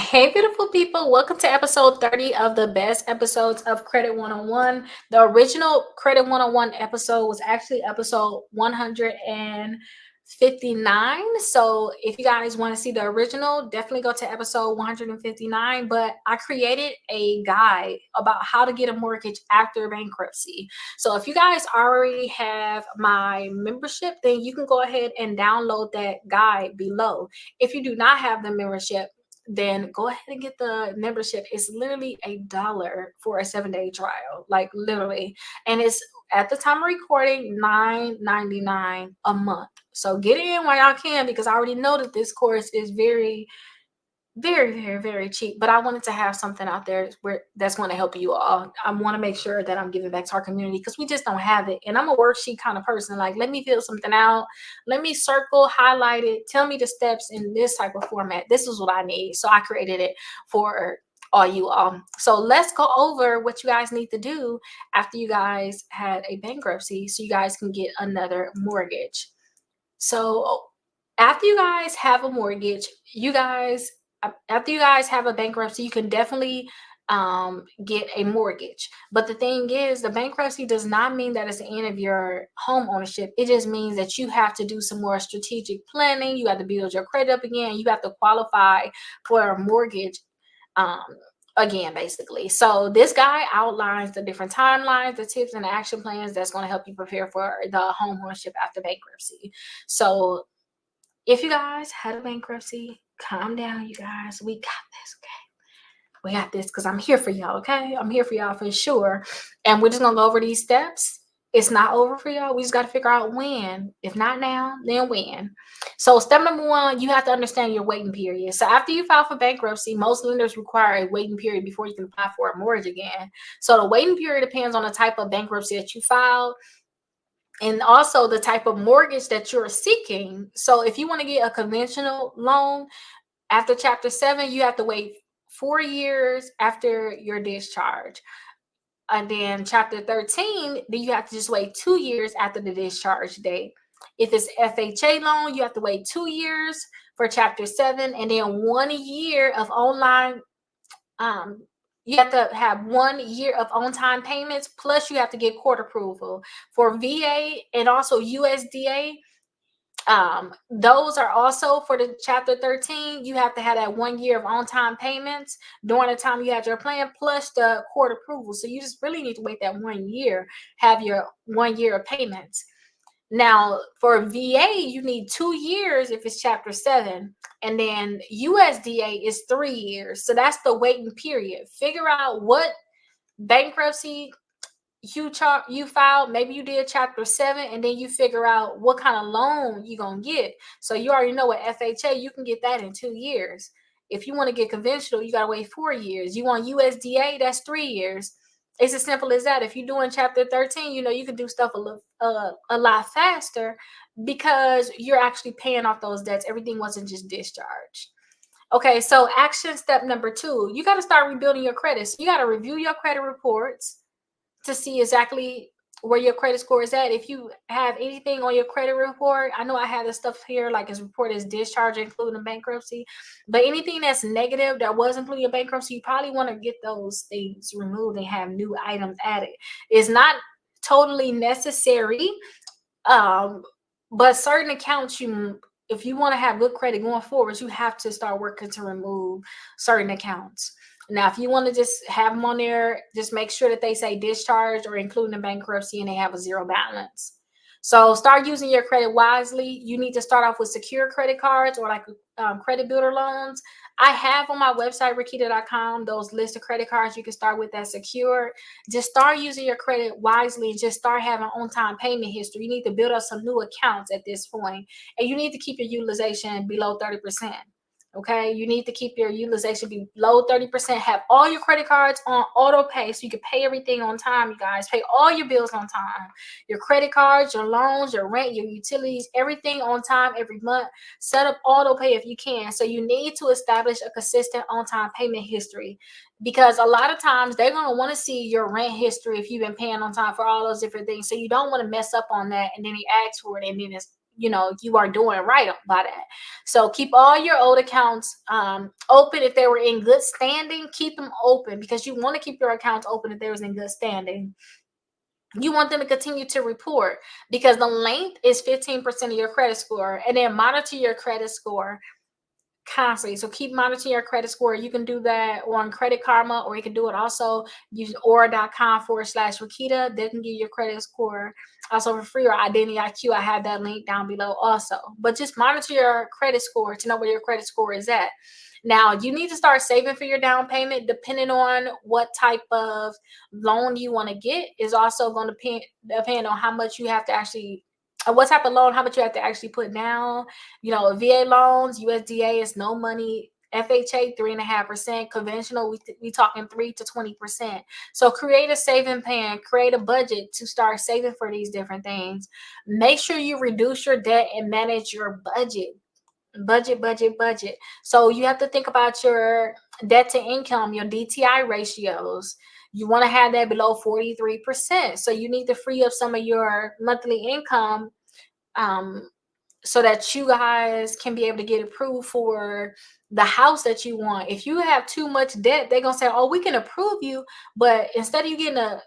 Hey, beautiful people. Welcome to episode 30 of the best episodes of Credit 101. The original Credit 101 episode was actually episode 159. So if you guys want to see the original, definitely go to episode 159. But I created a guide about how to get a mortgage after bankruptcy. So if you guys already have my membership, then you can go ahead and download that guide below. If you do not have the membership, then go ahead and get the membership. It's literally $1 for a 7-day trial, like literally. And it's at the time of recording $9.99 a month. So get in while y'all can, because I already know that this course is very cheap, but I wanted to have something out there where that's going to help you all. I want to make sure that I'm giving back to our community because we just don't have it. And I'm a worksheet kind of person. Like, let me fill something out, let me circle, highlight it, tell me the steps in this type of format. This is what I need. So I created it for all you all. So let's go over what you guys need to do after you guys had a bankruptcy so you guys can get another mortgage. So after you guys have a mortgage, after you guys have a bankruptcy, you can definitely get a mortgage. But the thing is, the bankruptcy does not mean that it's the end of your home ownership. It just means that you have to do some more strategic planning. You have to build your credit up again. You have to qualify for a mortgage again, basically. So this guy outlines the different timelines, the tips, and the action plans that's going to help you prepare for the home ownership after bankruptcy. So if you guys had a bankruptcy, calm down, you guys. We got this, okay? We got this because I'm here for y'all, okay? I'm here for y'all for sure. And we're just going to go over these steps. It's not over for y'all. We just got to figure out when. If not now, then when. So step number one, you have to understand your waiting period. So after you file for bankruptcy, most lenders require a waiting period before you can apply for a mortgage again. So the waiting period depends on the type of bankruptcy that you filed and also the type of mortgage that you're seeking. So if you want to get a conventional loan after Chapter 7, you have to wait 4 years after your discharge. And then Chapter 13, then you have to just wait 2 years after the discharge date. If it's FHA loan, you have to wait 2 years for Chapter 7, and then 1 year of online you have to have 1 year of on-time payments, plus you have to get court approval. For VA and also USDA, those are also for the Chapter 13. You have to have that 1 year of on-time payments during the time you had your plan, plus the court approval. So you just really need to wait that 1 year, have your 1 year of payments. Now, for VA, you need 2 years if it's Chapter 7, and then USDA is 3 years. So that's the waiting period. Figure out what bankruptcy you filed. Maybe you did Chapter 7, and then you figure out what kind of loan you're going to get. So you already know what FHA, you can get that in 2 years. If you want to get conventional, you got to wait 4 years. You want USDA, that's 3 years. It's as simple as that. If you're doing Chapter 13, you can do stuff a lot faster because you're actually paying off those debts. Everything wasn't just discharged. Okay, so action step number 2, you got to start rebuilding your credit. So you got to review your credit reports to see exactly where your credit score is at. If you have anything on your credit report, I know I have this stuff here, like his report is discharge, including bankruptcy, but anything that's negative that was including bankruptcy, you probably want to get those things removed and have new items added. It's not totally necessary, but certain accounts, if you want to have good credit going forward, you have to start working to remove certain accounts. Now, if you want to just have them on there, just make sure that they say discharge or including the bankruptcy and they have a zero balance. So start using your credit wisely. You need to start off with secure credit cards or like credit builder loans. I have on my website, Rickita.com, those list of credit cards you can start with that's secure. Just start using your credit wisely and just start having on-time payment history. You need to build up some new accounts at this point, and you need to keep your utilization below 30%. Okay, you need to keep your utilization below 30%. Have all your credit cards on auto pay so you can pay everything on time, you guys. Pay all your bills on time. Your credit cards, your loans, your rent, your utilities, everything on time every month. Set up auto pay if you can. So you need to establish a consistent on-time payment history, because a lot of times they're going to want to see your rent history if you've been paying on time for all those different things. So you don't want to mess up on that, and then he asks for it, and then it's you are doing right by that. So keep all your old accounts open. If they were in good standing, keep them open, because you want to keep your accounts open if they was in good standing. You want them to continue to report, because the length is 15% of your credit score, and then monitor your credit score constantly. So keep monitoring your credit score. You can do that on Credit Karma, or you can do it also use aura.com/Rickita. They can give you your credit score also for free, or Identity IQ. I have that link down below also. But just monitor your credit score to know where your credit score is at. Now, you need to start saving for your down payment. Depending on what type of loan you want to get is also going to depend on how much you have to actually, what type of loan, how much you have to actually put down. VA loans, USDA is no money. FHA 3.5%. Conventional, we talking 3 to 20%. So create a saving plan, create a budget to start saving for these different things. Make sure you reduce your debt and manage your budget. Budget. So you have to think about your debt to income, your DTI ratios. You want to have that below 43%. So you need to free up some of your monthly income, so that you guys can be able to get approved for the house that you want. If you have too much debt, they're gonna say, "Oh, we can approve you," but instead of you getting a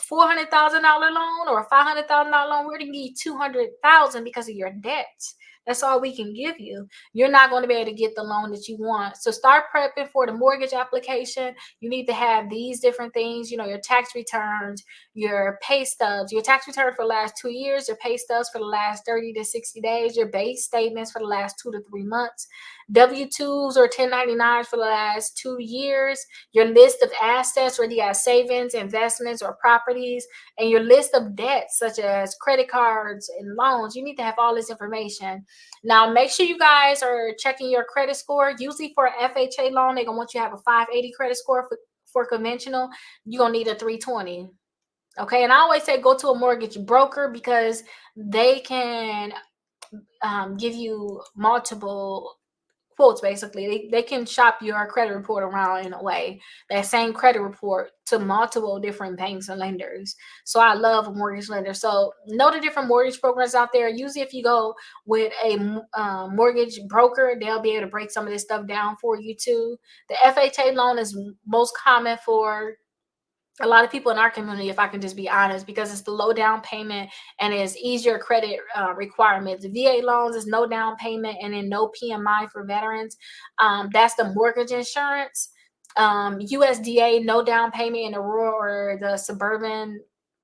$400,000 loan or a $500,000 loan, we're gonna give you $200,000 because of your debt. That's all we can give you. You're not going to be able to get the loan that you want. So start prepping for the mortgage application. You need to have these different things, your tax returns, your pay stubs, your tax return for the last 2 years, your pay stubs for the last 30 to 60 days, your base statements for the last 2 to 3 months, W-2s or 1099s for the last 2 years, your list of assets, whether you have savings, investments, or properties, and your list of debts such as credit cards and loans. You need to have all this information. Now, make sure you guys are checking your credit score. Usually for an FHA loan, they're going to want you to have a 580 credit score. For conventional, you're going to need a 320. Okay, and I always say go to a mortgage broker, because they can give you multiple quotes. Basically, they can shop your credit report around in a way, that same credit report, to multiple different banks and lenders. So I love a mortgage lender. So know the different mortgage programs out there. Usually if you go with a mortgage broker, they'll be able to break some of this stuff down for you too. The FHA loan is most common for a lot of people in our community, if I can just be honest, because it's the low down payment and it's easier credit requirements. The VA loans is no down payment and then no PMI for veterans. That's the mortgage insurance. USDA, no down payment in the rural or the suburban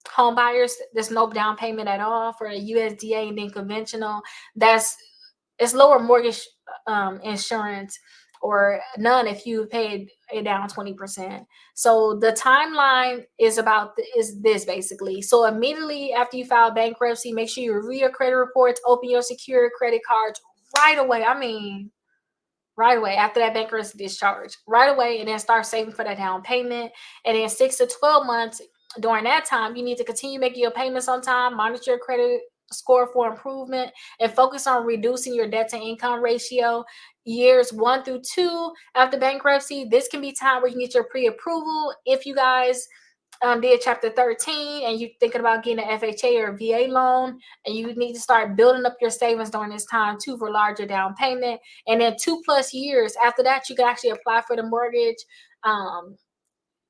home buyers. There's no down payment at all for the USDA. And then conventional, it's lower mortgage insurance, or none if you paid it down 20%. So the timeline is this basically. So immediately after you file bankruptcy, make sure you review your credit reports, open your secured credit cards right away. I mean, right away after that bankruptcy discharge, right away, and then start saving for that down payment. And then 6 to 12 months, during that time, you need to continue making your payments on time, monitor your credit score for improvement, and focus on reducing your debt to income ratio. Years 1 through 2 after bankruptcy, this can be time where you get your pre-approval. If you guys did chapter 13 and you're thinking about getting an FHA or a VA loan, and you need to start building up your savings during this time too for larger down payment. And then 2+ years after that, you can actually apply for the mortgage.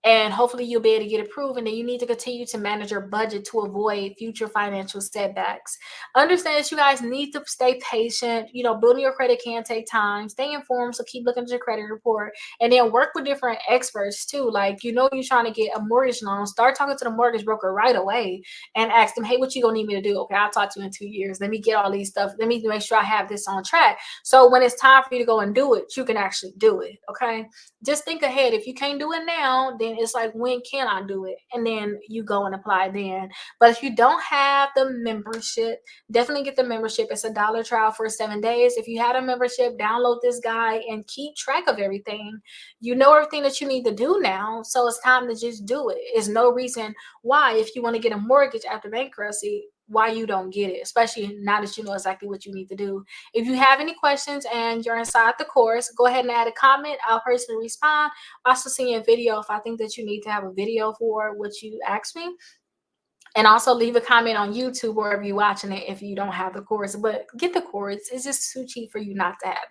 And hopefully you'll be able to get approved. And then you need to continue to manage your budget to avoid future financial setbacks. Understand that you guys need to stay patient. Building your credit can take time. Stay informed, so keep looking at your credit report, and then work with different experts too. Like, you're trying to get a mortgage loan, start talking to the mortgage broker right away and ask them, "Hey, what you gonna need me to do? Okay, I'll talk to you in 2 years. Let me get all these stuff. Let me make sure I have this on track. So when it's time for you to go and do it, you can actually do it." Okay, just think ahead. If you can't do it now, then it's like, when can I do it? And then you go and apply then. But if you don't have the membership, definitely get the membership. It's a $1 trial for 7 days. If you had a membership, download this guide and keep track of everything. You know everything that you need to do now, so it's time to just do it. There's no reason why, if you want to get a mortgage after bankruptcy, why you don't get it, especially now that you know exactly what you need to do. If you have any questions and you're inside the course, go ahead and add a comment. I'll personally respond. Also send you a video if I think that you need to have a video for what you asked me. And also leave a comment on YouTube or if you're watching it if you don't have the course. But get the course. It's just too cheap for you not to have it.